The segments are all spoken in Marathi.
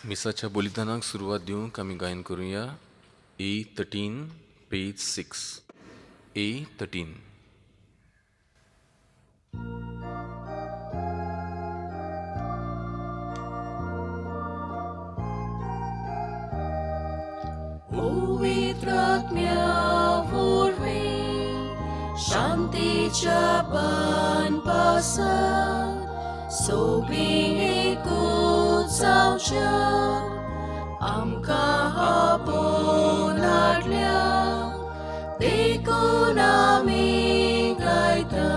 मिसाच्या बलिदानाक सुरवात दिवंक आमी गायन करूया A13 पेज 6 A13. Pवित्रात्म्या वरवीं शांतीच्या बाणपासत सोबीत एकूच जावच्या आमकां आपोवन हाडल्या देखून आमी गायता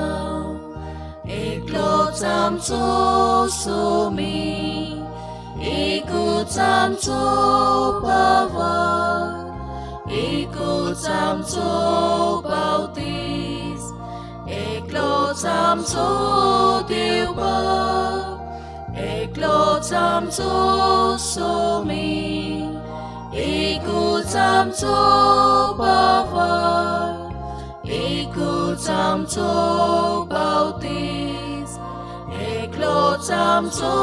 एकलोच आमचो सोमी एकूच आमचो पावर एकूच आमचो बावतीस एकलोच आमचो देव बाप एकलोच आमचो सोमी एकूच आमचो पावर एकूच आमचो बावतीस एकलोच आमचो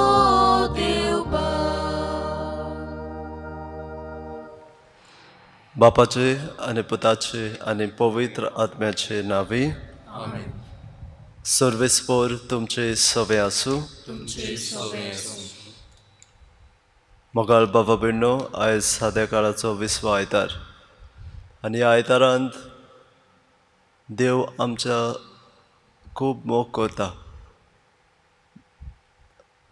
देव बाप. बापाचे आनी पुताचे आनी पवित्र आत्म्याचे नावी आमेन. सर्वेस्पोर तुमचे सवे आसूं. मोगाळ बाबा बिण्णो, आयज साद्या काळाचो 20वो आयतार आनी ह्या आयतारांत देव आमच्या खूब मोग करता.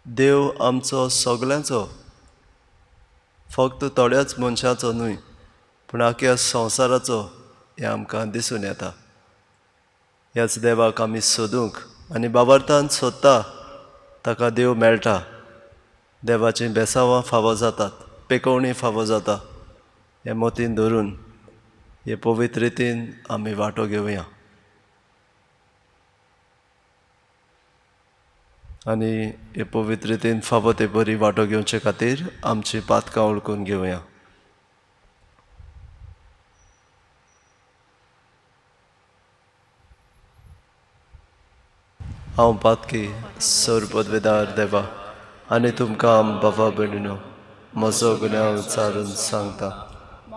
देव आमचो सगल्यांचो, फक्त थोड्याच मनशाचो न्हय पूण आख्या संवसाराचो हें आमकां दिसून येता. ह्याच देवाक आमी सोदूंक आनी बाबार्थान सोदता ताका देव मेळटा. देवाचीं बेसांवां फावो जातात, पेकोवणी फावो जाता. हे मोतीन धरून हे पवित्र रितीन आमी वांटो घेवया. आनी हे पवित्र रितीन फावो ते बरी वांटो घेवचे खातीर आमची पातकां उळकून घेवया. हांव पातकी सर पदवेदार देवा आनी तुमकां बाबा भयणीनो म्हजो गुन्यांव विचारून सांगता.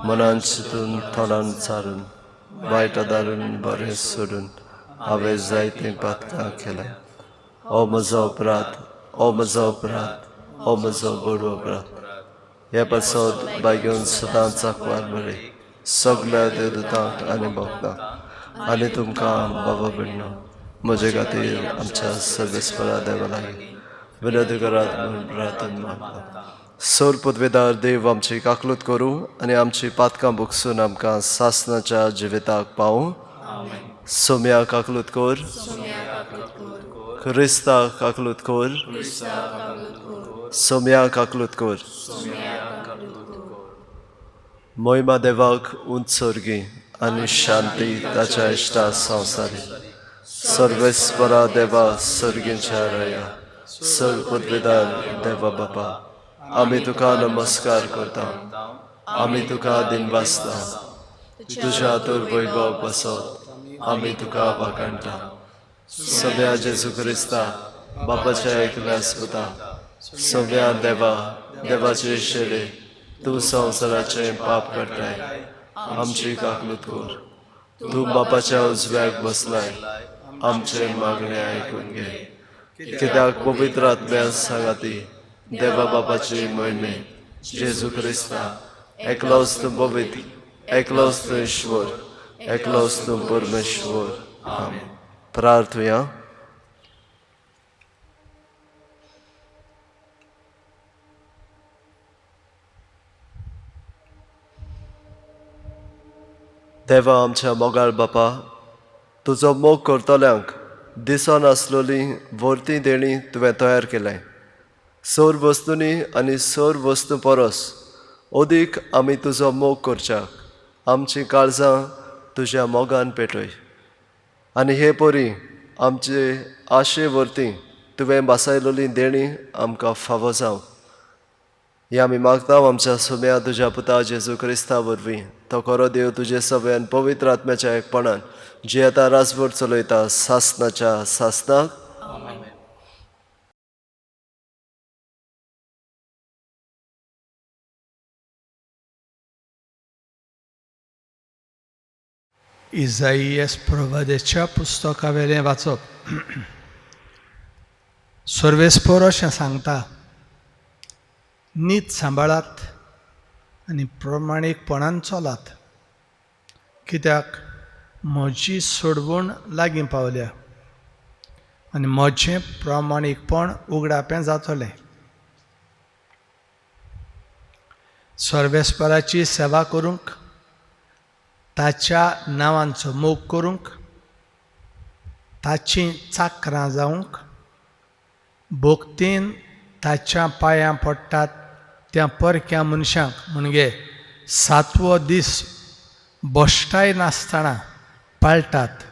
मनान चिंतून तोंडान विचारून वायट आदारून बरें सोडून हांवें जायतीं पातकां केल्यां. हो म्हजो अपराध, हो म्हजो अपराध, हो म्हजो बडो अपराध. हे पासत बायगेवन सदां चाकवार बरें सगल्या देवदूतांक आनी भक्तांक आनी तुमकां बाबा भयणीनो म्हजे खातीर आमच्या सर्वेस्परा देवा लागीं विनंती करात म्हणून प्रार्थना मागता. सर पदवेदार देव आमची काकलूत करूं आनी आमची पातकां भुगसून आमकां सासणाच्या जिविताक पावूं. सोम्या काकलूत कोर, क्रिस्ता काकलूत कोर, सोम्या काकलूत कोर. मोहिमा देवाक उंचोर्गी आनी शांती ताच्या इश्टा संवसारी. सर्वेस्परा देवा सर्गींच्या राया, सर पदवेदार देवा बापा, आमी तुका नमस्कार करता. आमी तुका दिनवासता. तुज्या हातूर वैभव बसत आमी तुका वाखाणटा. सगळ्या जेजू क्रिस्ता बापाच्या एकल्यास पुता, सगळ्या देवा देवाचे शेरे तूं संवसाराचें पाप काडटाय. आमची काकलूत कोर. तूं बापाच्या उजव्याक बसलाय. आमचे मागणे आयकून घे. कित्याक पवित्र आत्म्या सांगाती देवा बापाची मोहिमे जेजू क्रिस्ता एकलोच तूं पवित्र, एकलोच तूं ईश्वर, एकलोच तूं परमेश्वर. आमेन. प्रार्थया. देवा आमच्या मोगाळ बापा, तुजो मोग करतल्यांक दिसन आसलोली वर्ती देणी तुवें तयार केल्याय. सर वस्तूंनी आनी सर वस्तू परस अदीक आमी तुजो मोग करच्याक आमचीं काळजां तुज्या मोगान पेटय. आनी हे परी आमचे आशे वर्ती तुवें बासायलोली देणी आमकां फावो जावं. हे आमी मागता आमच्या सोम्या तुज्या पुता जेजू क्रिस्ता वरवीं. तो खरो देव तुजे सव्यान पवित्र आत्म्याच्या एकपणान जे आतां रासभर चलयता सासणाच्या सासणाक इजाईयास प्रवादेच्या पुस्तका वेलें वाचप. सर्वेस्पर अशें सांगता, नीत सांबाळात आनी प्रमाणीकपणान चलात, कित्याक म्हजी सोडवण लागीं पावल्या आनी म्हजें प्रामाणीकपण उगडापें जातलें. सर्वेस्पराची सेवा करूंक, ताच्या नांवांचो मोग करूंक, ताची चाकरां जावंक, भोगतीन ताच्या पांयां पडटात त्या परक्या मनशांक म्हणजे 7वो दीस बश्टाय नासतना पाळटात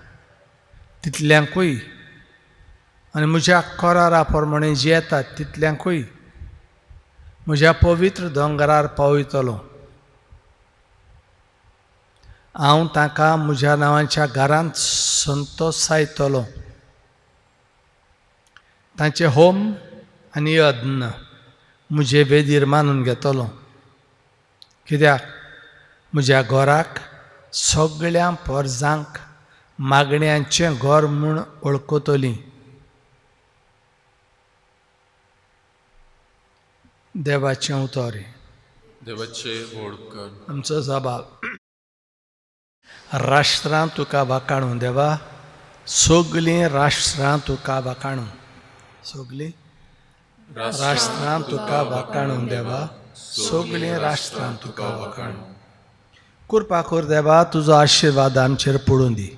तितल्यांकूय आनी म्हज्या करारा प्रमाणें जियेतात तितल्यांकूय म्हज्या पवित्र दोंगरार पावयतलो. हांव तांकां म्हज्या नांवाच्या घरांत संतोसायतलो. तांचे होम आनी यज्ञ म्हजे वेदीर मानून घेतलो, कित्याक म्हज्या घराक सगळ्या परजांक मागण्यांचें घर म्हूण वळखतलीं. देवाचें उतर. देवाचे ओळखकार. आमचो जबाब. राष्ट्रां तुका वाकाणू देवा, सगळीं राष्ट्रां तुका वाकाणू. सगळीं राष्ट्रां तुका वाकाणू देवा, सगळीं राष्ट्रां तुका वाकाणू. कृपा कर देवा, तुजो आशिर्वाद आमचेर पडूं दी.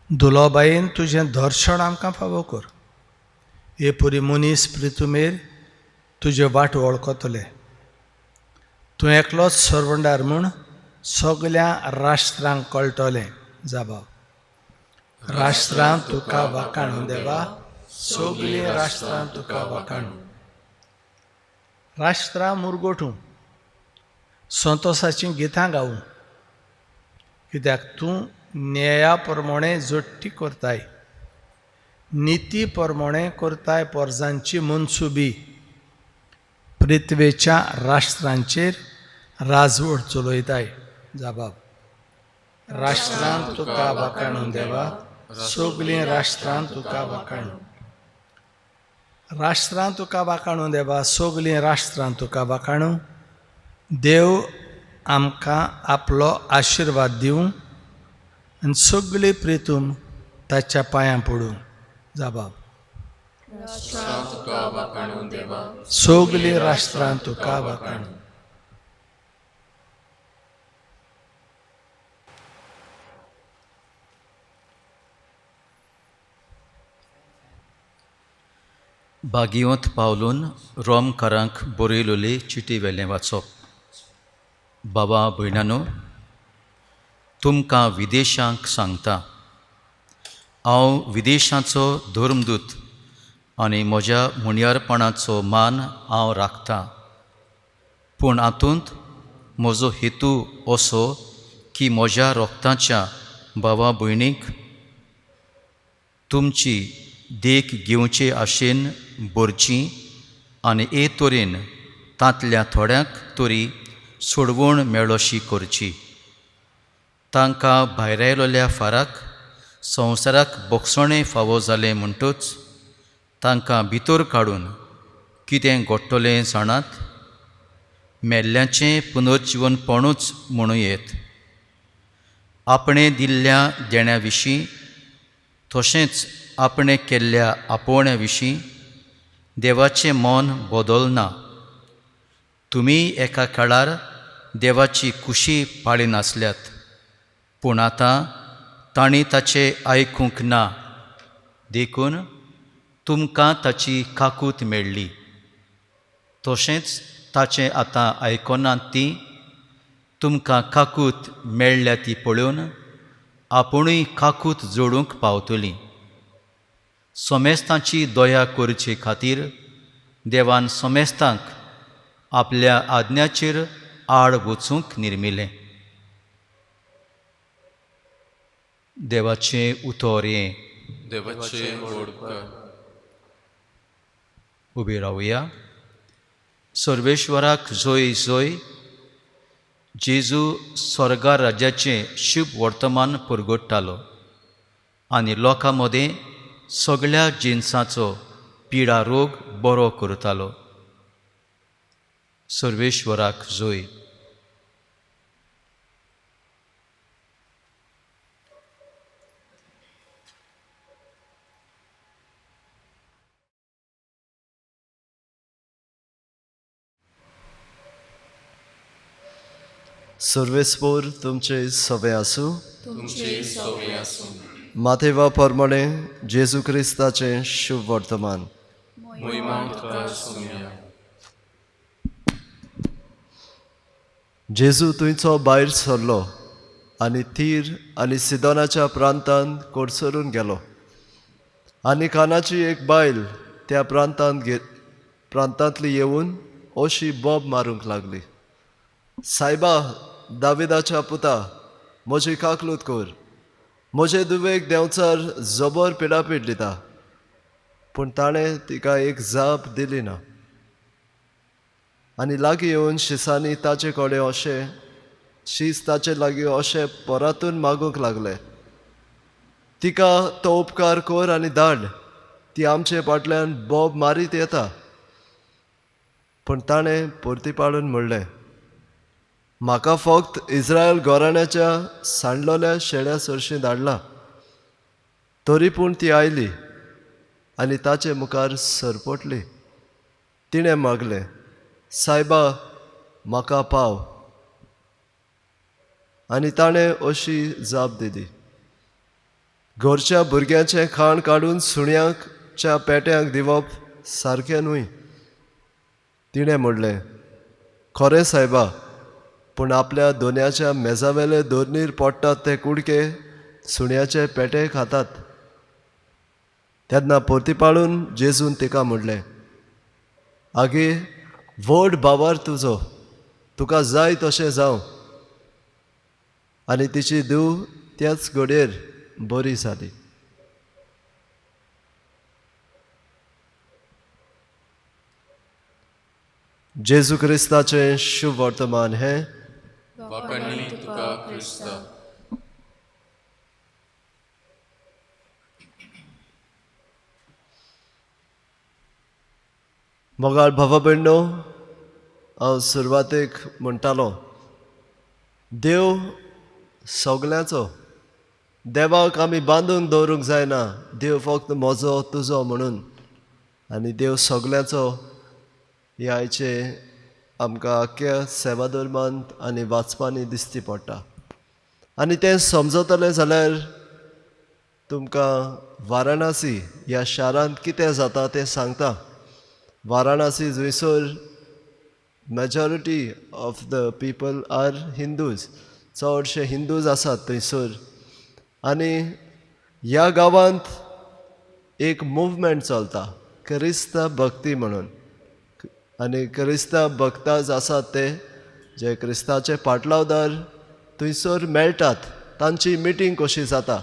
दुलोबायेन तुजें दर्शन आमकां फावो कर. हे पुरी मनीस प्रितुमेर तुजे वाट वळखतले. तूं एकलोच सर्वंडार म्हूण सगळ्या राष्ट्रांक कळटलें. जबाब. राष्ट्रां तुका वाकाणू देवा, सगळीं राष्ट्रां तुका वाकाणू. राष्ट्रां मुरगोठूं, संतोसाचीं गितां गावूं, कित्याक तूं न्याया प्रमाणें जोडटी करताय, निती प्रमाणें करताय परजांची मनसुबी. पृथ्वेच्या राष्ट्रांचेर राजवट चलयताय. जबाब. राष्ट्रां तुका वाकाणू देवा, सगळीं राष्ट्रां तुका वाकाणू. राष्ट्रां तुका वाकाणू देवा, सगळीं राष्ट्रां तुका वाकाणू. देव आमकां आपलो आशिर्वाद दिवं आनी सगळी प्रितूम ताच्या पांयां पडूं. जबाब. सगळीं राष्ट्रां तुका वाकाणू. भागिवंत पावलून रोमकारांक बरयलोली चिटी वेलें वाचप. बाबा भयणानो, तुमकां विदेशांक सांगता, हांव विदेशाचो धर्मदूत आनी म्हज्या मुणयारपणाचो मान हांव राखतां. पूण हातूंत म्हजो हेतू असो की म्हज्या रोगताच्या भावा भयणीक तुमची देख घेवचे आशेन भरची आनी हे तरेन तांतल्या थोड्यांक तरी सोडवण मेळोशी करची. तांकां भायरायलोल्या फाराक संवसाराक बोगसणें फावो जालें म्हणटूच तांकां भितर काडून कितें घडटलें जाणात. मेल्ल्यांचें पुनर्जीवनपणूच म्हणूयेत. आपणे दिल्ल्या देण्या विशीं तशेंच आपणे केल्ल्या आपोवण्या विशीं देवाचें मन बदलना. तुमी एका काळार देवाची कुशी पाळी नासल्यात, पूण आतां तांणी ताचें आयकूंक ना. देखून तुमकां ताची काकूट मेळ्ळी. तशेंच ताचें आतां आयकनात तीं तुमकां काकूट मेळ्ळ्या ती पळोवन आपुणूय काकूट जोडूंक पावतलीं. सोमेस्तांची दया करचे खातीर देवान सोमेस्तांक आपल्या आज्ञाचेर आड वचूंक निर्मिलें. देवाचें उतर हें. देवाचे ओळखकार. उबी रावया. सर्वेश्वराक जय जय. जेजू स्वर्गा राज्याचें शुभ वर्तमान पुरगोडटालो आनी लोकां मदें सगळ्या जिन्सांचो पिडा रोग बरो करतालो. सर्वेश्वराक जोय. सर्वेस्पोर तुमचे सवे आसूं. तुमचे सवे आसूं. माथेवा प्रमाणे जेजू क्रिस्ताचे शुभ वर्तमान. मोहिमा तुका सोम्या. जेजू थंयचो भायर सरलो आनी तीर आनी सिदोनाच्या प्रांतांत कोडसरून गेलो. आनी कानाची एक बायल त्या प्रांतांतली येवन अशी बोब मारूंक लागली, सायबा, दाविदाच्या पुता, म्हजी काकलूत कोर. म्हजे दुवेक देंवचार जबर पिडापीड दिता. पूण ताणें तिका एक जाप दिली ना. आनी लागीं येवन शिसांनी ताचे कडेन अशें शीस ताचे लागीं अशें पोरातून मागूंक लागलें, तिका तो उपकार कोर आनी धाड, ती आमचे फाटल्यान बोब मारीत येता. पूण ताणें परतीपाडून म्हणलें, म्हाका फक्त इस्रायल घराण्याच्या सांडलोल्या शेड्या सरशीं धाडलां. तरी पूण ती आयली आनी ताचे मुखार सरपटली. तिणें मागलें, सायबा, म्हाका पाव. आनी ताणें अशी जाप दिली, घरच्या भुरग्याचें खाण काडून सुण्यांच्या पेट्यांक दिवप सारकें न्हय. तिणें म्हणलें, खरें सायबा, पूण आपल्या दोनयाच्या मेजावेले दोरनीर पडटात ते कुडके सुण्याचे पेटे खातात. तेन्ना परतीपाडून जेजून तिका म्हणलें, आगे, व्हड बाबार तुजो, तुका जाय तशें जावं. आनी तिची धूव त्याच घडयेर बरी जाली. जेजू क्रिस्ताचें शुभ वर्तमान हें. वाकणी तुका क्रिस्ता. मोगाळ भावा भयणो, हांव सुरवातेक म्हणटालो, देव सगळ्याचो. देवाक आमी बांदून दवरूंक जायना, देव फक्त म्हजो तुजो म्हणून. आनी देव सगळ्याचो हे आयचे आमकां आख्या सेवा धर्मांत आनी वाचपांनी दिसती पडटा. आनी तें समजतलें जाल्यार तुमकां वाराणसी ह्या शारांत कितें जाता तें सांगता. वाराणसी जंयसर majority of the people are Hindus, चडशे हिंदूज आसात थंयसर. आनी ह्या गांवांत एक मुवमेंट चलता, क्रिस्त भक्ती म्हणून. आनी क्रिस्तांव भक्ताज आसात ते जे क्रिस्ताचे पाटलावदार थंयसर मेळटात. तांची मिटींग कशी जाता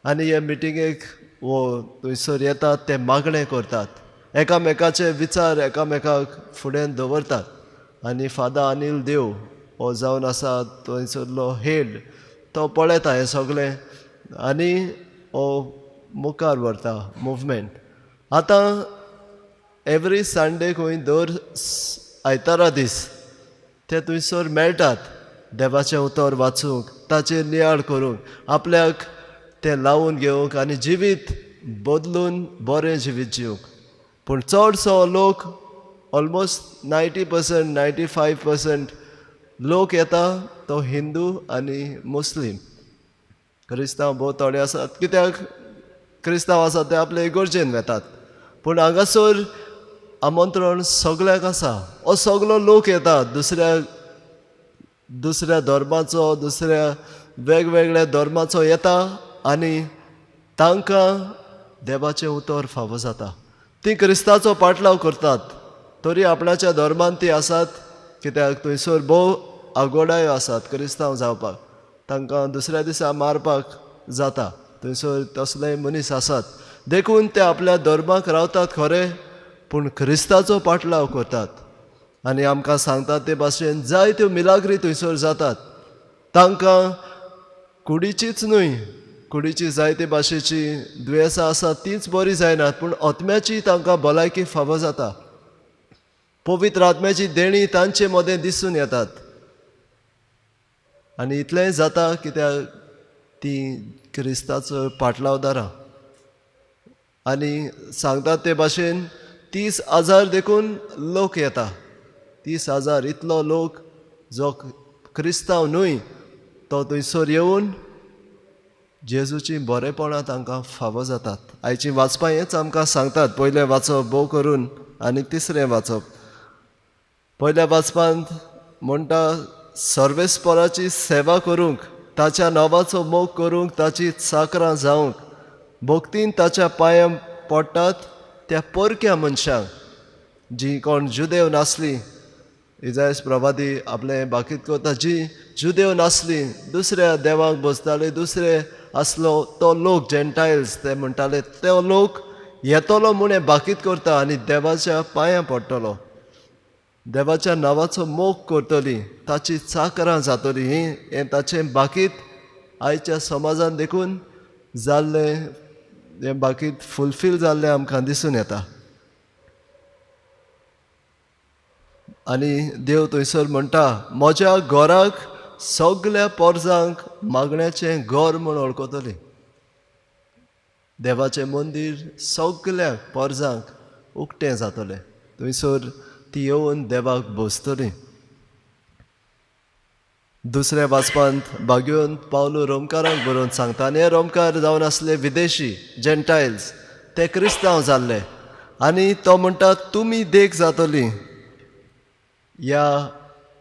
आनी हे मिटिंगेक वो थंयसर येतात, ते मागणें करतात, एकामेकाचे विचार एकामेकाक फुडें दवरतात. आनी फादर अनिल देव हो जावन आसा थंयसरलो हेड, तो पळयता हें सगळें आनी हो मुखार व्हरता मुवमेंट. आतां एवरी संडे खंय दर आयतारा दीस ते थंयसर मेळटात देवाचें उतर वाचूंक, ताचेर नियाळ करूंक, आपल्याक तें लावून घेवंक आनी जिवीत बदलून बरें जिवीत जिवंक. पूण चडसो लोक, ऑलमोस्ट 90%, 95% लोक येता तो हिंदू आनी मुस्लीम. क्रिस्तांव भोव थोडे आसात, कित्याक क्रिस्तांव आसात ते आपले इगर्जेन वेतात. पूण हांगासर आमंत्रण सगळ्याक आसा. हो सगळो लोक येता दुसऱ्या धर्माचो, दुसऱ्या वेगवेगळ्या धर्माचो येता आनी तांकां देवाचें उतर फावो जाता. ती क्रिस्ताचो पाटलाव करतात, तरी आपणाच्या धर्मान ती आसात, कित्याक थंयसर भोव आगोडायो आसात क्रिस्तांव जावपाक. तांकां दुसऱ्या दिसा मारपाक जाता, थंयसर तसलेय मनीस आसात. देखून ते आपल्या धर्माक रावतात खरें, पूण क्रिस्ताचो पाटलाव करतात. आनी आमकां सांगतात ते भाशेन जायत्यो मिलाग्री थंयसर जातात. तांकां कुडीचीच न्हय, कुडीची जायते भाशेची दुयेंसां आसात तींच बरी जायनात, पूण आत्म्याची तांकां भलायकी फावो जाता. पवित्र आत्म्याची देणी तांचे मदें दिसून येतात. आनी इतलेंय जाता कित्याक ती क्रिस्ताचो पाटलावदारां. आनी सांगतात ते भाशेन 30,000 देखून लोक येता. 30,000 इतलो लोक जो क्रिस्तांव न्हय तो थंयसर येवन जेजूची बरेपणां तांकां फावो जातात. आयची वाचपां हेंच आमकां सांगतात. पयलें वाचप भोव करून आनी तिसरें वाचप. पयल्या वाचपांत म्हणटा सर्वेस्पराची सेवा करूंक, ताच्या नांवाचो मोग करूंक, ताची चाकरां जावंक, भक्तीन ताच्या पांयां पडटात त्या परक्या मनशांक जी कोण जुदेव नासली. इजायस प्रभादी आपलें बाकीत करता, जी जुदेव नासली, दुसऱ्या देवाक बसताले, दुसरे आसलो तो लोक जेंटायल्स ते म्हणटाले, तो लोक येतलो म्हूण हें बाकीत करता आनी देवाच्या पांयां पडटलो, देवाच्या नांवाचो मोग करतली, ताची चाकरां जातली. हें ताचें बाकीत आयच्या समाजान देखून जाल्लें, हें बाकीत फुलफील जाल्लें आमकां दिसून येता. आनी देव थंयसर म्हणटा म्हज्या घराक सगल्या पोरजांक मागण्याचें घर म्हूण वळखतली. देवाचें मंदीर सगल्या पोरजांक उक्तें जातलें. थंयसर ती येवन देवाक बसतली. दुसऱ्या वाचपांत बागेवन पावलो रोमकारांक बरोवन सांगता. आनी हे रोमकार जावन आसले विदेशी जेंटायल्स, ते क्रिस्तांव जाल्ले. आनी तो म्हणटा तुमी देख जातली ह्या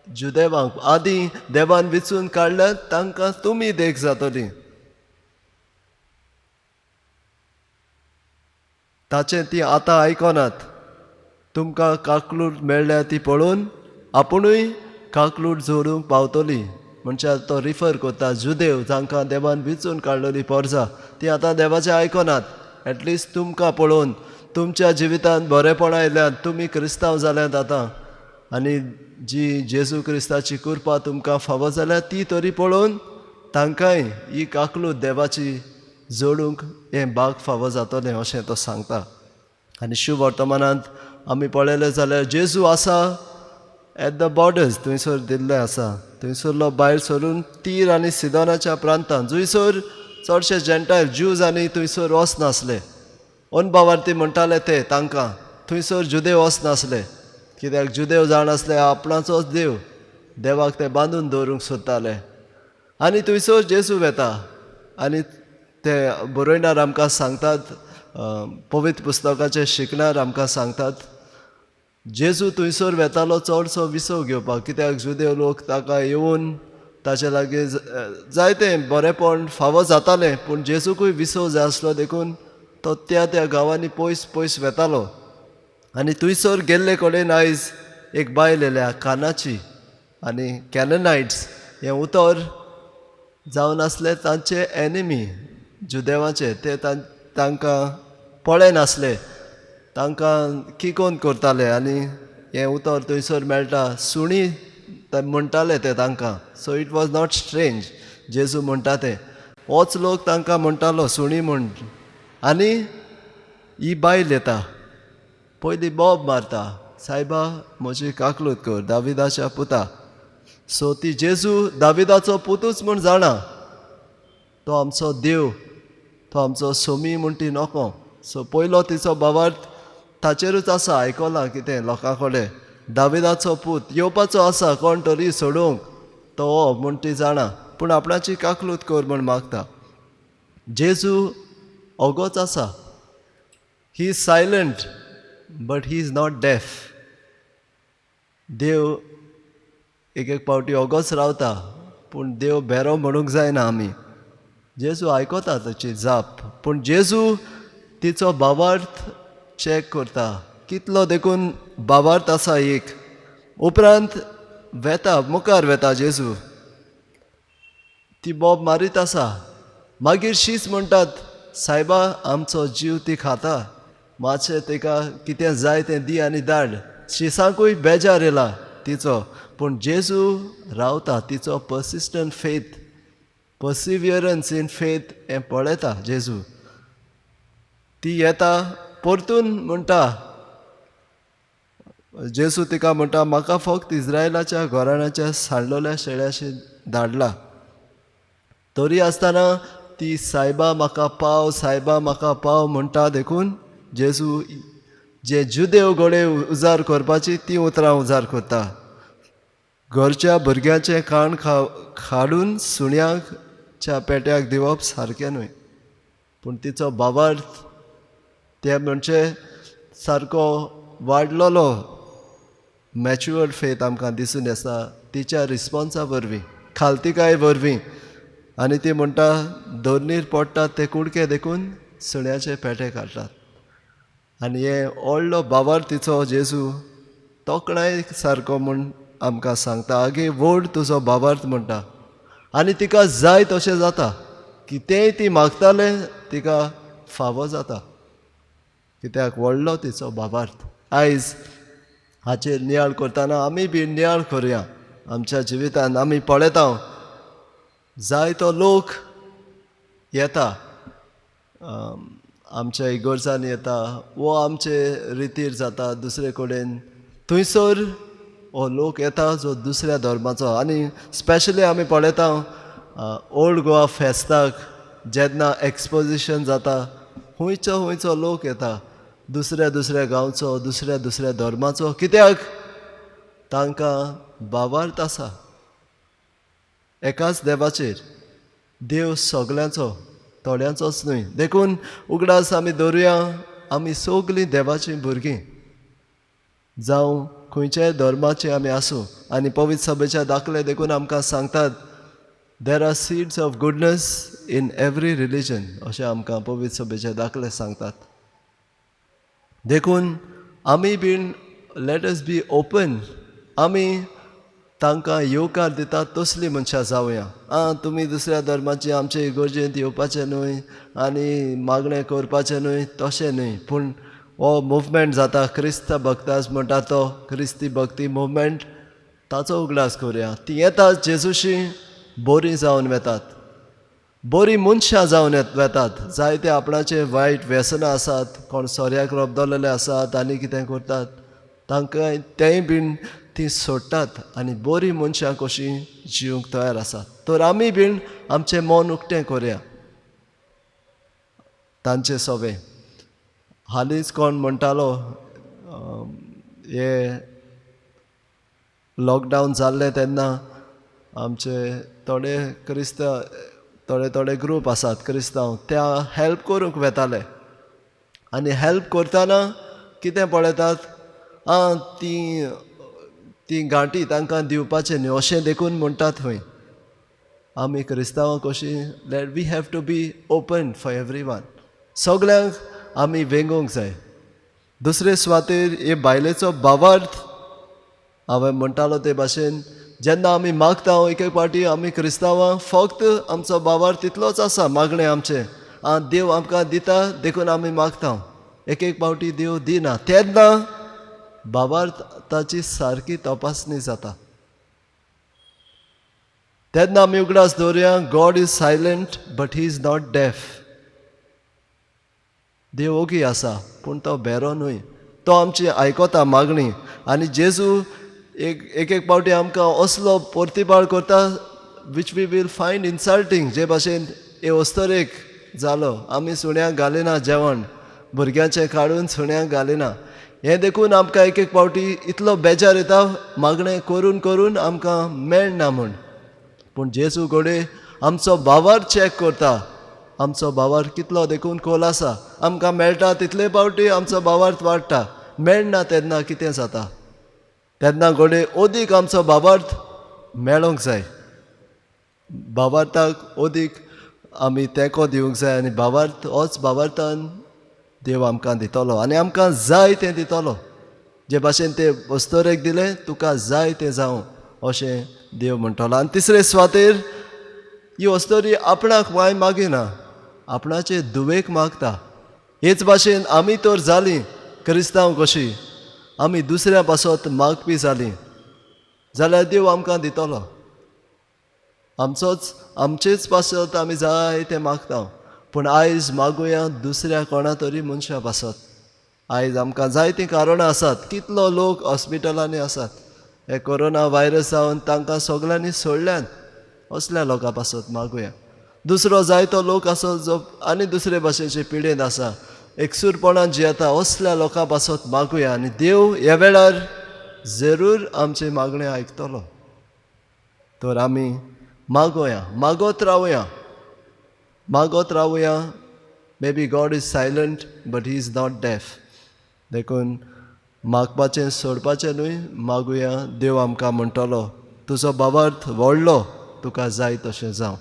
जुदेवांक. आदी देवान विचून काडल्यात तांकां तुमी देख जातली. ताचें ती आतां आयकनात. तुमकां काकलूट मेळ्ळ्या ती पळोवन आपुणूय काकलूट जोडूंक पावतली. म्हणजे तो रिफर करता जुदेव जांकां देवान विचून काडलेली पोरजां ती आतां देवाचें आयकनात. एटलिस्ट तुमकां पळोवन तुमच्या जिवितांत बरेपणां आयल्यात, तुमी क्रिस्तांव जाल्यात आतां, आनी जी जेजू क्रिस्ताची कृपा तुमकां फावो जाल्या ती तरी पळोवन तांकांय ही काकलूट देवाची जोडूंक हें भाग फावो जातलें अशें तो सांगता. आनी शुभ वर्तमानांत आमी पळयलें जाल्यार जेजू आसा एट द बॉर्डर्स, थंयसर दिल्लें आसा. थंयसरलो भायर सरून तीर आनी सिदोनाच्या प्रांतांत, जंयसर चडशे जेंटायल ज्यूज आनी थंयसर वचनासले. अनभावार्थी म्हणटाले ते तांकां थंयसर जुदेव वचनासले, कित्याक जुदेव जाण आसले आपणाचोच देव, देवाक ते बांदून दवरूंक सोदताले. आनी थंयसर जेजू वेता. आनी ते बरयणार आमकां सांगतात, पवित्र पुस्तकाचे शिकणार आमकां सांगतात, जेजू थंयसर वेतालो चडसो विसव घेवपाक, कित्याक जुदेव लोक ताका येवन ताचे लागीं जायतें बरेंपण फावो जातालें, पूण जेजूकूय विसव जाय आसलो देखून तो त्या गांवांनी पयस पयस वेतालो. आनी थंयसर गेल्ले कडेन आयज एक बायल येल्या कानाची. आनी कॅननायट्स हें उतर जावन आसले तांचे एनिमी जुदेवाचे. ते तांकां पळयनासले, तांकां किकोन करताले. आनी हें उतर थंयसर मेळटा. सुणी म्हणटाले ते तांकां. So it was not strange जेजू म्हणटा ते. होच लोक तांकां म्हणटालो सुणी म्हूण. आनी ही बायल येता, पयलीं बोब मारता, सायबा म्हजी काकलूत कर, दाविदाच्या पुता. सो ती जेजू दाविदाचो पुतूच म्हूण जाणा. तो आमचो देव, तो आमचो सोमी म्हूण ती नोको. सो पयलो तिचो भावार्थ ताचेरूच आसा. आयकलां कितें लोकां कडेन दाविदाचो पूत येवपाचो आसा कोण तरी सोडूंक, तो हो म्हूण ती जाणा, पूण आपणाची काकलूत कर म्हूण मागता. जेजू ओगोच आसा. He is silent but he is not deaf. देव एक पावटी ओगोच रावता, पूण देव बेरो म्हणूंक जायना आमी. जेजू आयकता ताची जाप, पूण जेजू तिचो भावार्थ चॅक करता, कितलो देखून भावार्थ आसा एक. उपरांत वेता, मुखार वेता जेजू. ती बोब मारीत आसा. मागीर शीच म्हणटात, सायबा आमचो जीव ती खाता, मातशें ताका कितें जाय तें दी आनी धाड. शिसांकूय बेजार येला तिचो, पूण जेजू रावता. तिचो पर्सिस्टंट फेथ, पर्सिवियरन्स इन फेथ हें पळयता जेजू. ती येता परतून म्हणटा, जेजू तिका म्हणटा, म्हाका फक्त इस्रायलाच्या घराण्याच्या सांडलोल्या शेळ्याशी धाडला. तरी आसतना ती सायबा म्हाका पाव, सायबा म्हाका पाव म्हणटा देखून जेजू जे जुदेव गोडे उजार करपाची ती उतरां उजार करता. घरच्या भुरग्याचें काण खाडून सुण्याच्या पेट्याक दिवप सारकें न्हय. पूण तिचो भावार्थ ते म्हणजे सारको वाडलेलो मॅच्युअर्ड फेथ आमकां दिसून येता तिच्या रिस्पॉन्सा वरवीं, खालतिकाये वरवीं. आनी ती म्हणटा दोनीर पडटात ते कुडके देखून सुण्याचे पेटे काडटात. आनी हे व्हडलो भावार्थ तिचो जेजू तोखणाय सारको म्हूण आमकां सांगता. आगे व्हड तुजो भावार्थ म्हणटा. आनी तिका जाय तशें जाता. कितेंय ती मागतालें तिका फावो जाता, कित्याक व्हडलो तिचो भावार्थ. आयज हाचेर नियाळ करतना आमी बी नियाळ करुया. आमच्या जिवितांत आमी पळयता जायतो लोक येता, आमच्या इगोर्जांनी येता, वो आमचे रितीर जाता दुसरे कडेन. थंयसर हो लोक येता जो दुसऱ्या धर्माचो. आनी स्पेशली आमी पळयता ओल्ड गोवा फेस्ताक जेन्ना एक्सपोजिशन जाता, हुंयचो लोक येता दुसऱ्या दुसऱ्या गांवचो, दुसऱ्या दुसऱ्या धर्माचो. कित्याक तांकां भावार्थ आसा एकाच देवाचेर. देव सगळ्यांचो, थोड्यांचोच न्हय. देखून उगडास आमी दवरुया, आमी सगळीं देवाचीं भुरगीं जावं खंयच्याय धर्माचे आमी आसूं. आनी पवित्र सभेच्या दाखले देखून आमकां सांगतात there are seeds of goodness in every religion, अशें आमकां पवित्र सभेचे दाखले सांगतात. देखून आमी बीन लेट अस बी ओपन. आमी तांकां येवकार दितात तसलीं मनशां जावया. तुमी दुसऱ्या धर्माची आमचे इगोर्जेंत येवपाचें न्हय आनी मागणें करपाचें न्हय, तशें न्हय. पूण हो मुवमेंट जाता क्रिस्त भक्तास म्हणटा तो क्रिस्ती भक्ती मुवमेंट, ताचो उगडास करुया. ती येतात जेजूशी बरीं जावन वेतात, बरीं मनशां जावन वेतात. जायते आपणाचे वायट व्यसनां आसात, कोण सोऱ्याक रोबदोलेले आसात आनी कितें करतात, तांकां तेंय बीन ती सोडटात आनी बरीं मनशां कशीं जिवंक तयार आसात. तर आमी बीन आमचें मन उक्तें करुया तांचे सोबे. हालींच कोण म्हणटालो हे लॉकडावन जाल्लें तेन्ना आमचे थोडे थोडे ग्रूप आसात क्रिस्तांव, त्या हेल्प करूंक वेताले. आनी हेल्प करतना कितें पळयतात, ती गांठी तांकां दिवपाचें न्ही अशें देखून म्हणटात थंय. आमी क्रिस्तांवां कशीं let we have to be open for everyone. सगल्यांक आमी वेंगूंक जाय. दुसरे सुवातेर हे बायलेचो भावार्थ हांवें म्हणटालो ते भाशेन जेन्ना आमी मागता एक एक पाटी आमी क्रिस्तांवां फक्त आमचो भावार्थ तितलोच आसा मागणें आमचें. देव आमकां दिता देखून आमी मागता. एक एक पावटी देव दिना तेन्ना भावार्थाची सारकी तपासणी जाता. तेन्ना आमी उगडास दवरुया God is silent but he is not deaf. देव ओगी आसा पूण तो बेरो न्हय, तो आमची आयकोता मागणी. आनी जेजू एक पावटी आमकां असलो परतीबाळ करता which we will find insulting. जे भाशेन हे वस्तरेक जालो, आमी सुण्याक घालिना जेवण, भुरग्यांचें काडून सुण्याक घालिना. हें देखून आमकां एक एक पावटी इतलो बेजार येता मागणें करून करून आमकां मेळना म्हूण. पूण जेजू घोडे आमचो भावार्थ चॅक करता. आमचो भावार्थ कितलो देखून खोल आसा. आमकां मेळटा तितले पावटी आमचो भावार्थ वाडटा, मेळना तेन्ना कितें जाता. तेन्ना घोडे ओदीक आमचो भावार्थ मेळोंक जाय. भावार्थाक ओदीक आमी तेंको दिवंक जाय आनी भावार्थ होच भावार्थान देव आमकां दितलो आनी आमकां जाय तें दितलो. जे भाशेन ते वस्तोरेक दिलें तुका जाय तें जावं अशें देव म्हणटलो. आनी तिसरे सुवातेर ही वस्तोरी आपणाक मागिना, आपणाचे दुवेक मागता. हेच भाशेन आमी तर जालीं क्रिस्तांव कशीं आमी दुसऱ्या पासत मागपी जालीं जाल्यार देव आमकां दितलो. आमचेच पासत आमी जाय तें मागता, पूण आयज मागुया दुसऱ्या कोणा तरी मनशा पासत. आयज आमकां जायतीं कारणां आसात. कितलो लोक हॉस्पिटलांनी आसात. हे कोरोना व्हायरस जावन तांकां सगल्यांनी सोडल्यात. असल्या लोकां पासत मागुया. दुसरो जायतो लोक आसत जो आनी दुसरे भाशेचे पिडेंत आसा, एकसूरपणान जियेता. असल्या लोकां पासत मागुया आनी देव ह्या वेळार जरूर आमचे मागणें आयकतलो. तर आमी मागोया, मागोत रावया. Maybe God is silent but he is not deaf. देखून मागपाचें सोडपाचें न्हय, मागुया. देव आमकां म्हणटलो तुजो भावार्थ व्हडलो, तुका जाय तशें जावं.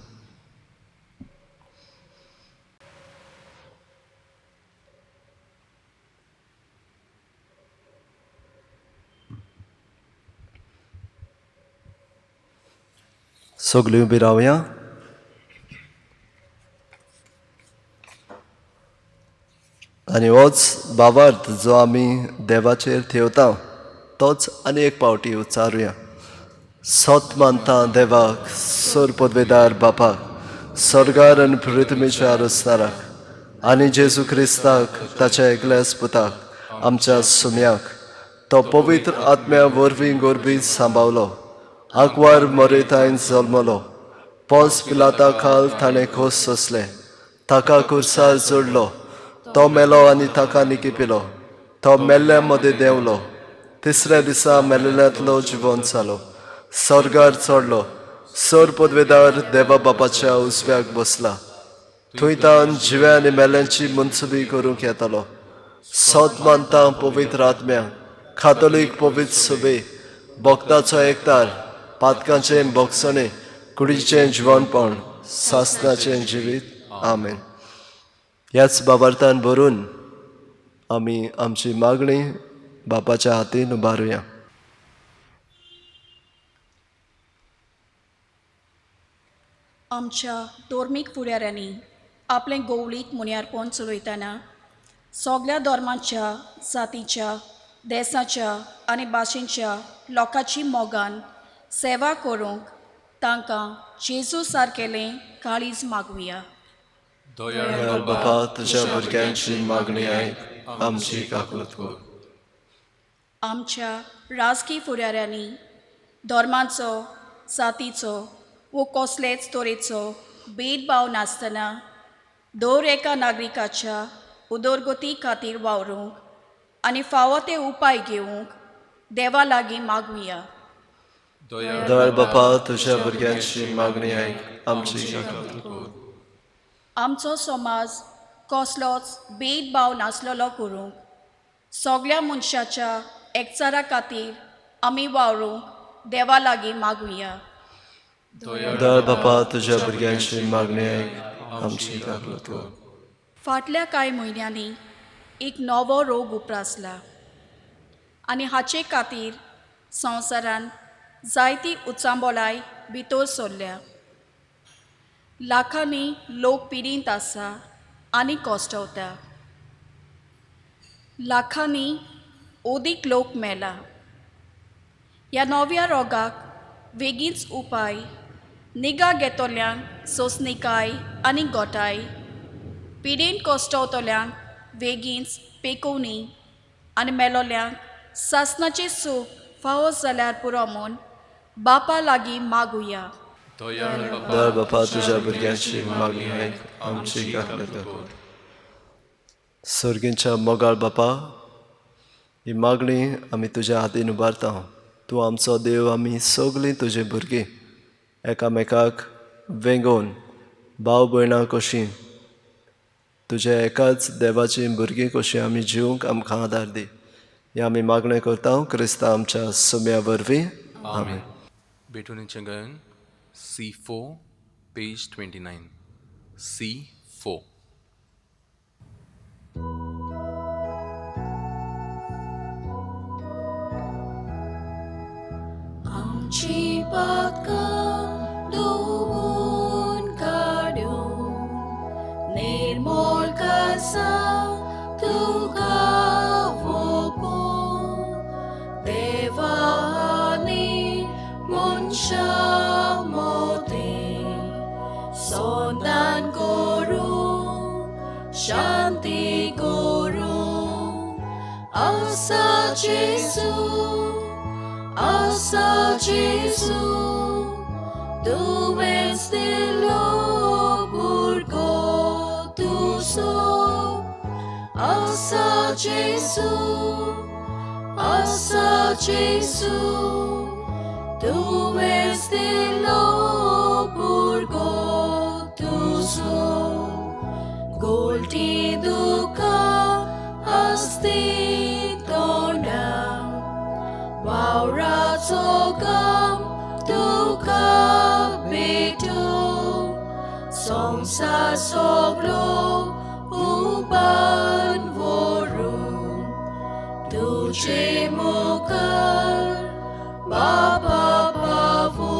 सगळीं उबी रावया. आनी होच भावार्थ जो आमी देवाचेर ठेवता तोच आनी एक पावटी उच्चारुया. सत मानता देवाक, सोर पदवेदार बापाक, स्वर्गार आनी पृथ्वीच्या रचणाराक, आनी जेजू क्रिस्ताक ताच्या एकल्याच पुताक, आमच्या सुम्याक, तो पवित्र आत्म्या वरवीं गोरबीत सांबावलो, आंकवार मरेतायन जल्मलो, पोस पिलाता खाल ताणें खोस सोंसले, ताका कुर्सार जोडलो, तो मेलो आनी ताका निकिपिलो, तो मेल्ल्या मदें देंवलो, तिसऱ्या दिसा मेलेल्यांतलो जिवंत जालो, स्वर्गार चडलो, सोर पदवेदार देवा बापाच्या उजव्याक बसला, थंय तान जिव्या आनी मेल्यांची मुंचुबी करूंक येतालो. सत मानता पवित्र आत्म्या, कातोलीक पवित्र सुबे, भक्ताचो एकतार, पातकांचें भोगसणें, कुडीचें जिवणपण, सासणाचें जिवीत. आमेन. ह्याच भावार्थान भरून आमी आमची मागणी बापाच्या हातीन उबारुया. आमच्या धोर्मीक फुडाऱ्यांनी आपलें गवळीक मुन्यारपण चलयतना सगळ्या धर्मांच्या, जातीच्या, देशाच्या आनी भाशेच्या लोकांची मोगान सेवा करूंक तांकां जेजू सारकेलें काळीज मागुया. दयाळ बापा, तुज्या भुरग्यांची मागणी आयक, आमची काकूत कर. आमच्या राजकी फुडाऱ्यांनी धर्माचो, जातीचो वो कसलेच तरेचो भेदभाव नासतना दर एका नागरिकाच्या उदरगती खातीर वावरूंक आनी फावो ते उपाय घेवंक देवा लागीं मागुया. दयाळ बापा, तुज्या भुरग्यांची मागणी आयक, आमची काकूत कर. आमचो समाज कसलोच भेदभाव नासलेलो करूंक सगळ्या मनशाच्या एकचारा खातीर आमी वावरूंक देवा लागीं मागुया. दयाळ बापा, तुज्या भुरग्यांची मागणी आयक, आमची काकूत कर. फाटल्या कांय म्हयन्यांनी एक नवो रोग उप्रासला आनी हाचे खातीर संवसारान जायती उचांबोलाय भितर सरल्या. लाखांनी लोक पिडींत आसा आनी कोश्टवता. लाखांनी ओदीक लोक मेला. ह्या नव्या रोगाक बेगीनच उपाय निगा घेतल्यांक सोंसणिकाय आनी गोठाय, पिडेन कोश्टवतल्यांक बेगीनच पेकोवणी आनी मेलोल्यांक सासणाचें सूख फावो जाल्यार पुरो म्हूण बापा लागीं मागुया. दयाळ बापा, तुज्या भुरग्यांची मागणी आयक, आमची काकूत कर. सर्गींच्या मोगाळ बापा, ही मागणी आमी तुज्या हातीन उबारता. तूं आमचो देव, आमी सगळीं तुजी भुरगीं एकामेकाक वेंगोवन भाव भयणां कशीं तुज्या एकाच देवाची भुरगीं कशीं आमी जिवंक आमकां आदार दी. ही आमी मागणें करता क्रिस्ता आमच्या सुम्या वरवीं. आमेन. बेटुनीचें गायन C4 पेज 29. C4. आमची पातकां धुवून काडून निर्मळ कसा तुका वोगून Gesù, asa Gesù, tu vesti lo burgotuso, asa Gesù, asa Gesù, tu vesti lo burgotuso, golti duka asti tona, Vauratsogam duka beto, Somsa soglo uban vorum, Tuce mukar Baba Bavu.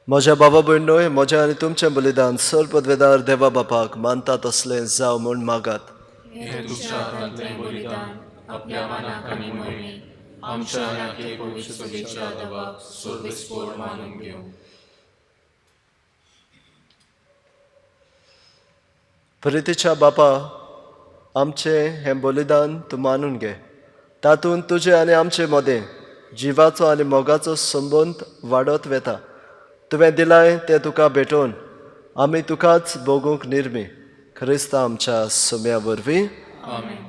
म्हज्या बाबा भयणोय म्हजें आनी तुमचें बलिदान सर पदवेदार देवा बापाक मानता तसलें जावं म्हूण मागात. हे तुझ्या हातांतलें बलिदान आपल्या मनाक आनी मळणी आमच्या आनी आपले पवित्र सभेच्या देवाक सर्वेस्पोर मानून घेवं. प्रितीच्या बापा, आमचें हें बलिदान तूं मानून घे. तातूंत तुजें आनी आमचे मदें जिवाचो आनी मोगाचो संबंद वाडत वेता. तुवें दिलाय तें तुका भेटोवन आमी तुकाच भोगूंक निर्मी. क्रिस्ता आमच्या सुम्या वरवीं. आमेन.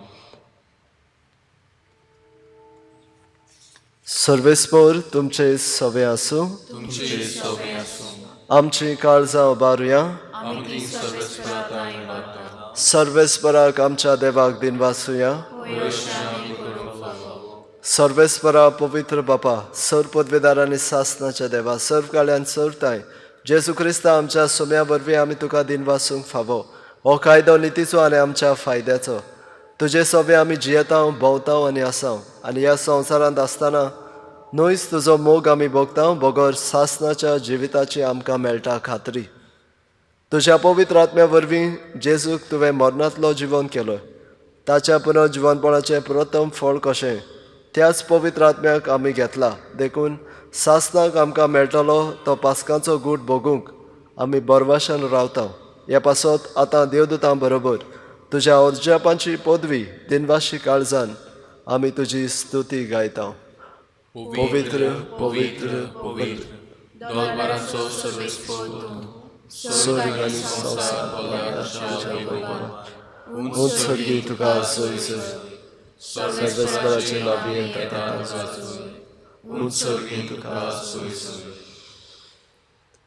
सर्वेस्पोर तुमचे सवे आसूं. तुमचे सवे आसूं. आमची काळजां उबारुया. आमची सर्वेस्पराताय वार्ता सर्वेस्पराक आमच्या देवाक दिनवासुया. वैश्य आमी करूंक फावो. सर्वेस्परा पवित्र बापा, सर पदवेदार आनी सासनाच्या देवा, सर्व काळ्यान सर्वताय जेजू क्रिस्ता आमच्या सुम्या वरवीं आमी तुका दिनवासूंक फावो. हो कायदो नितीचो आनी आमच्या फायद्याचो. तुजे सवे आमी जियेतांव, भोंवतांव आनी आसांव. आनी ह्या संवसारांत आसतना न्हूच तुजो मोग आमी भोगतांव, बोगोर सासनाच्या जिविताची आमकां मेळटा खात्री. तुज्या पवित्र आत्म्या वरवीं जेजूक तुवें मरणांतलो जिवन केलो. ताच्या पुनर्जिवनपणाचें प्रथम फळ कशें त्याच पवित्र आत्म्याक आमी घेतला. देखून सासनाक आमकां मेळटलो तो पास्कांचो गूट भोगूंक आमी बरवाशान रावता. ह्या पासत आतां देवदूतां बरोबर तुज्या अर्जापांची पदवी दिनवाशी काळजान आमी तुजी स्तुती गायता. पवित्र पवित्र पवित्र दोलबाराचो सर्वेस्पोर तूं, स्वर्ग आनी संवसार तुज्या वैभवान. उंच सर्गी तुका सयसर सर्वेस्पराचे नावी येता. उंच सर्गी तुका सयसर.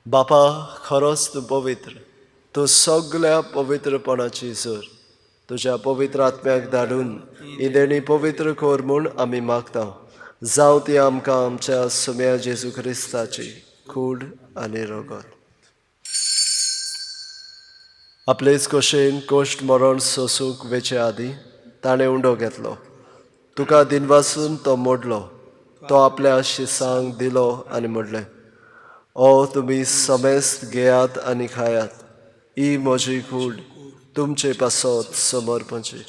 बापा, खरोच तूं पवित्र. तूं सगळ्या पवित्रपणाची झर. तुज्या पवित्र आत्म्याक धाडून ही देणी पवित्र कोर म्हूण आमी मागता. जावं ती आमकां आमच्या सुम्या जेजू क्रिस्ताची कूड आनी रगत. आपलेच कशेन कोश्ट मरण सोसूंक वेचे आदीं ताणें उंडो घेतलो. तुका दिनवासून तो मोडलो. तो आपल्या शिसांक दिलो आनी म्हणलें, ओ तुमी समेस्त घेयात आनी खायात. ही म्हजी कूड तुमचे पासत समर्पणची.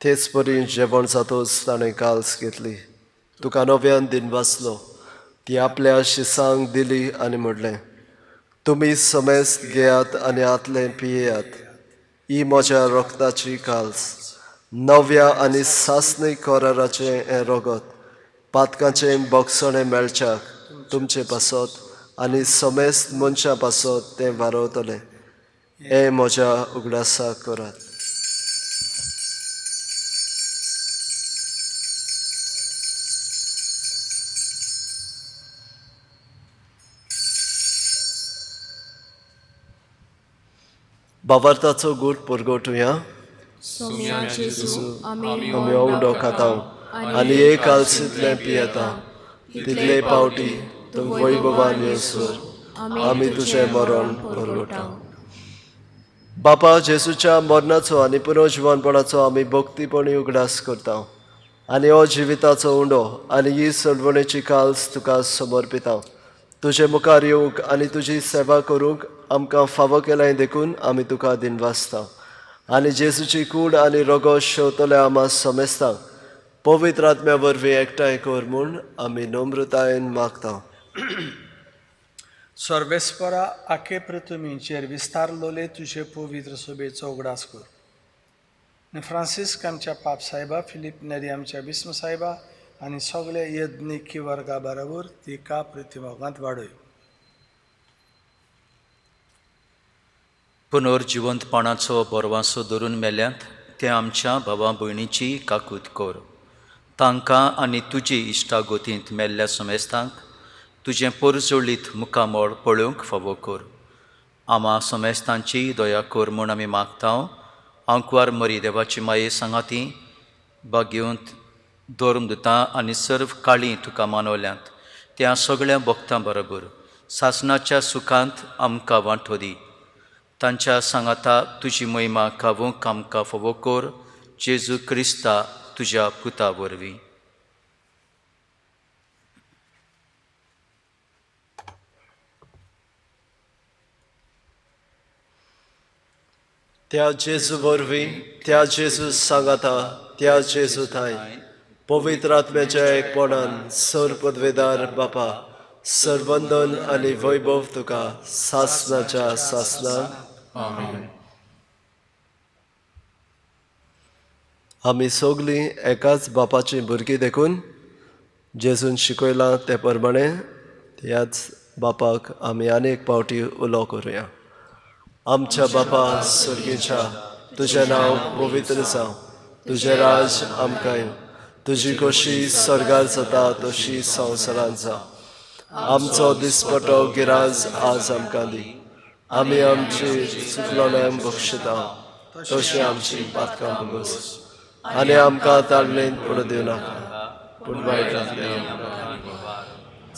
तेच परी जेवण जातोच ताणें काल्स घेतली. तुका नव्यान दिनवासलो. ती आपल्या शिसांक दिली आनी म्हणलें, तुमी समेस्त घेयात आनी आतलें पियेयात. ही म्हज्या रक्ताची काल्स, नव्या आनी सासणी कराराचें हें रगत, पातकाचें बोगसणें मेळच्याक तुमचे पासत आनी समेस्त मनशां पासत तें वारवतलें. हें म्हज्या उगडासाक करात. बावार्थाचो गूट परगोटुया. सोम्या जेजू आमी आमी उंडो खाताव आनी एक काल्सींतलें पियेता. तितले पावटी तूं वैभवान येसर आमी तुजें मरण परगोटाव. बापा, जेजूच्या मरणाचो आनी पुनर्जिवनपणाचो आमी भक्तीपणी उगडास करता. आनी हो जिविताचो उंडो आनी ही सडवणेची काल्स तुका समर्पिता. तुजे मुखार येवंक आनी तुजी सेवा करूंक आमकां फावो केल्याय देखून आमी तुका दिनवासता. आनी जेजूची कूड आनी रगो शेवतले आमा समेस्तांक पवित्र आत्म्या वरवीं एकठांय कर म्हूण आमी नम्रतायेन मागता. सर्वेस्परा आखे पृथ्वीचेर विस्तारलोले तुझे पवित्र सोबेचो उगडास कर. आनी फ्रांसिस्क आमच्या पाप साहेबा, फिलीप नेरी आमच्या विस्म साहेबा आनी सगळे यज्ञिकी वर्गा बरोबर तिका पृथ्वीमोगांत वाडय. पुनर्जिवंतपणाचो बोरवांसो धरून मेल्यांत ते आमच्या भावा भयणीची काकूत कर. तांकां आनी तुजी इश्टागोतींत मेल्ल्या समेस्तांक तुजें परजोळीत मुखामोळ पळोवंक फावो कर. आमा समेस्तांची दया कर म्हूण आमी मागता. आंकवार मरी देवाची माये सांगाती बागेवंत धर्मदुतां आनी सर्व काळी तुका मानवल्यांत त्या सगळ्या भक्तां बरोबर सासणाच्या सुखांत आमकां वांटो दी. तांच्या सांगाता तुजी महिमा कावूंक आमकां फावो कर. जेजू क्रिस्ता तुज्या पुता वरवीं. त्या जेजू वरवीं, त्या जेजू सांगाता, त्या जेजू थाय पवित्र आत्म्याच्या एकपणान सर पदवेदार बापा सर्वंदन आनी वैभव तुका सासणाच्या सासणाक. आमेन. आमी सगलीं एकाच बापाची भुरगीं देखून जेजून शिकयलां ते प्रमाणें ह्याच बापाक आमी आनीक पावटी उलो करुया. आमच्या बापा सर्गेच्या तुजें नांव पवित्र जावं. तुजें राज आमकां येवं. तुजी खोशी स्वर्गार जाता तशी संवसारांत जावं. आमचो दिसपटो गिराज आज आमकां दी. आमी आमची चुकलोल्यांक बक्षिता तशी आमची पातकां बगस. आनी आमकां ताळमेंत पडूं दिवं नाका पूण वायटांतली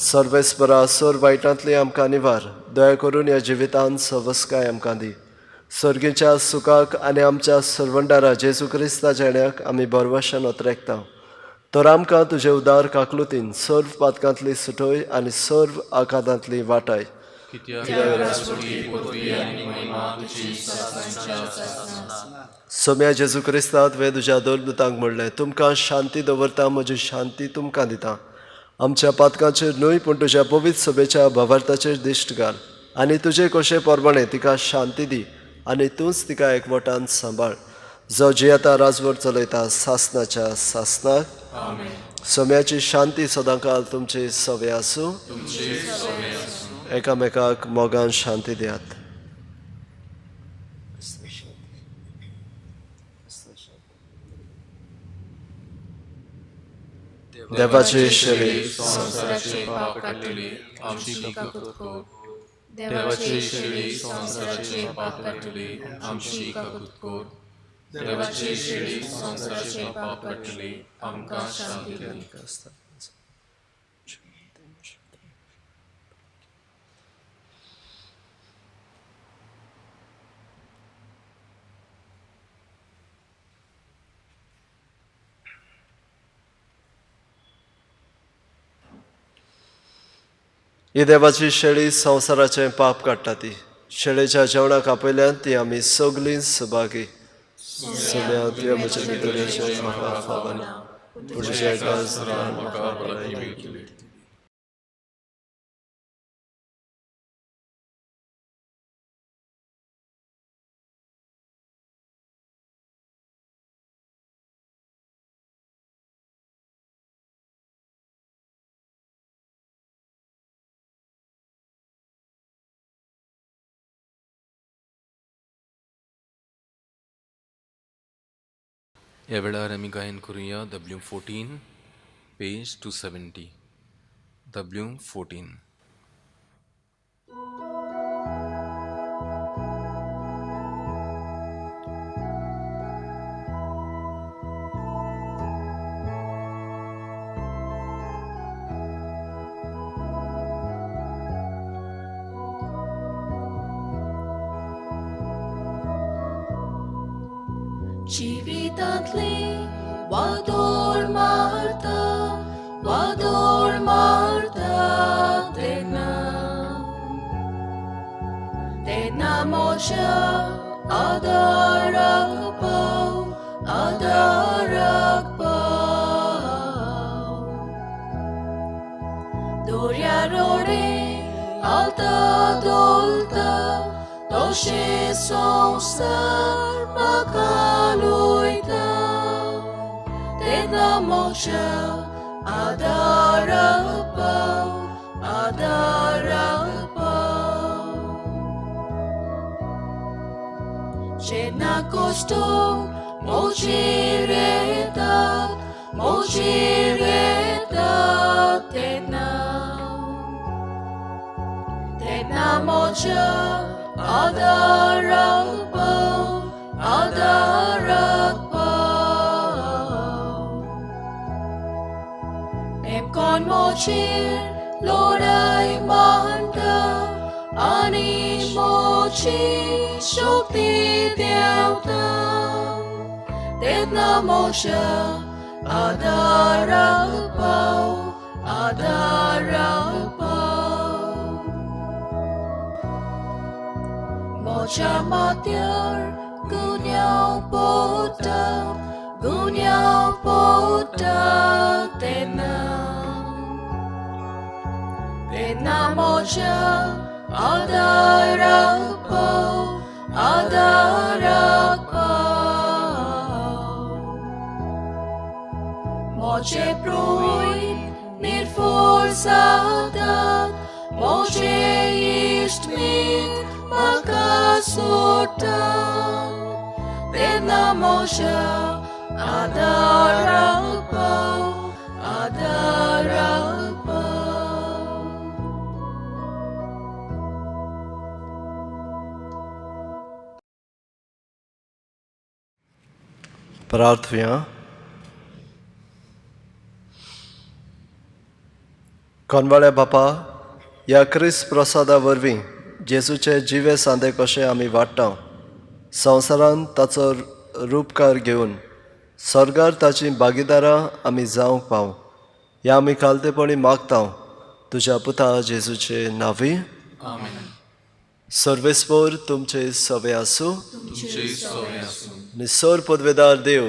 सर्वेस्परा सर वायटांतली आमकां निवार. दया करून ह्या जिवितांत सवस्काय आमकां दी. सर्गेच्या सुखाक आनी आमच्या सर्वंडारा जेजू क्रिस्ता जेण्याक आमी बरवशान ओतरेकता. तर आमकां तुजे उदार काकलुतीन सर्व पातकांतली सुटोय आनी सर्व आकांतांतली वाटाय. सोम्या जेजू क्रिस्तांत वे तुज्या दोलदुतांक म्हणलें तुमकां शांती दवरता म्हजी शांती तुमकां दिता. आमच्या पातकांचेर न्हय पूण तुज्या पवित्र सभेच्या भावार्थाचेर दिश्ट घाल आनी तुजे कशे परमणे तिका शांती दी आनी तूंच तिका एकवटान सांबाळ जो जियेता राजवट चलयता सासणाच्या सासणाक. सोम्याची शांती सदांकाल तुमची सवे आसूं. एकामेकाक मोगान शांती दियात. देवाची शेळी संसाराचे पाप काढलेली आमची काकूत कर. देवाची शेळी संसाराचे पाप काढलेली आमची काकूत कर. देवाची शेळी संसाराचे पाप काढलेली आमकां शांती दी. ही देवाची शेळी संवसाराचें पाप काडटा ती. शेळेच्या जेवणाक आपयल्यान ती आमी सगलीं सुभागी. सगळ्या तुवें म्हज्या भितरचें म्हाका फावना पूण तुज्या काळजांत म्हाका भलायकी मेळटली. ह्या वेळार आमी गायन करुया W14 पेज 270. W14. जिवितांतली वादोळ मारता तेन्ना तेन्ना म्हज्या Adarakpau, Adarakpau. Doriarore, alta dolta, doce sonsar makaluita. Tedna moksha, Adarakpau, Adarakpau. Jedna kostum, mochireta, tedna. Tedna mocha, Adarakpau, Adarakpau. Em con mochir, lorai manta, ani mochi, shokti devta. Tedna mocha, Adarakpau, Adarakpau. Mocha matyar, gunyao pota, tedna. Tedna mocha, Adarakpau, Adarakpau. Moche pruit, nir forsadat, moche istmit, makasortan. Tedna mocha, Adarakpau, Adarakpau. प्रार्थना. कोणवाळ्या बापा, ह्या क्रिस्त प्रसादा वरवीं जेजूचे जिवे सांदे कशे आमी वाडटा, संवसारांत ताचो रूपकार घेवन स्वर्गार ताची भागीदारां आमी जावंक पाव. हें आमी खालतेपणी मागता तुज्या पुता जेजूचे नांवी. सर्वेस्पोर तुमचे सवे आसूं. निसोर पदवेदार देव,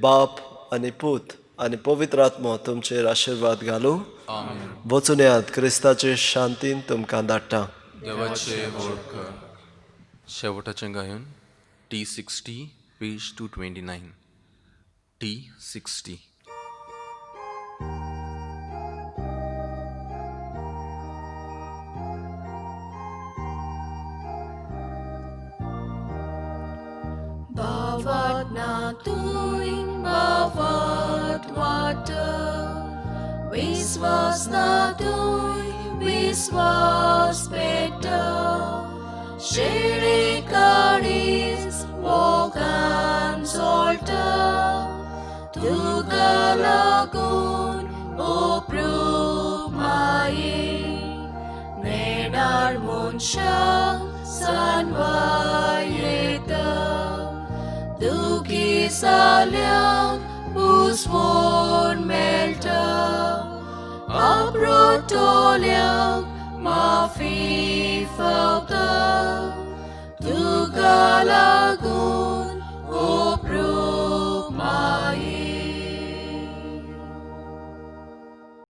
बाप आनी पूत आनी पवित्र आत्मो तुमचेर आशिर्वाद घालूं. वचून येयात, क्रिस्ताचे शांतीन तुमकां धाडटा. देवाचे वळखर. शेवटाचें गायन T60 page 229. T60. Bawat na tuwing bawat wata, wiswas na tuwing wiswas peta, shirikaris wokan solta, tugalagun oprumai, nedar munsha sanwayeta. Duki salyang busvon melta, aprotolyang mafi falta, tugalagun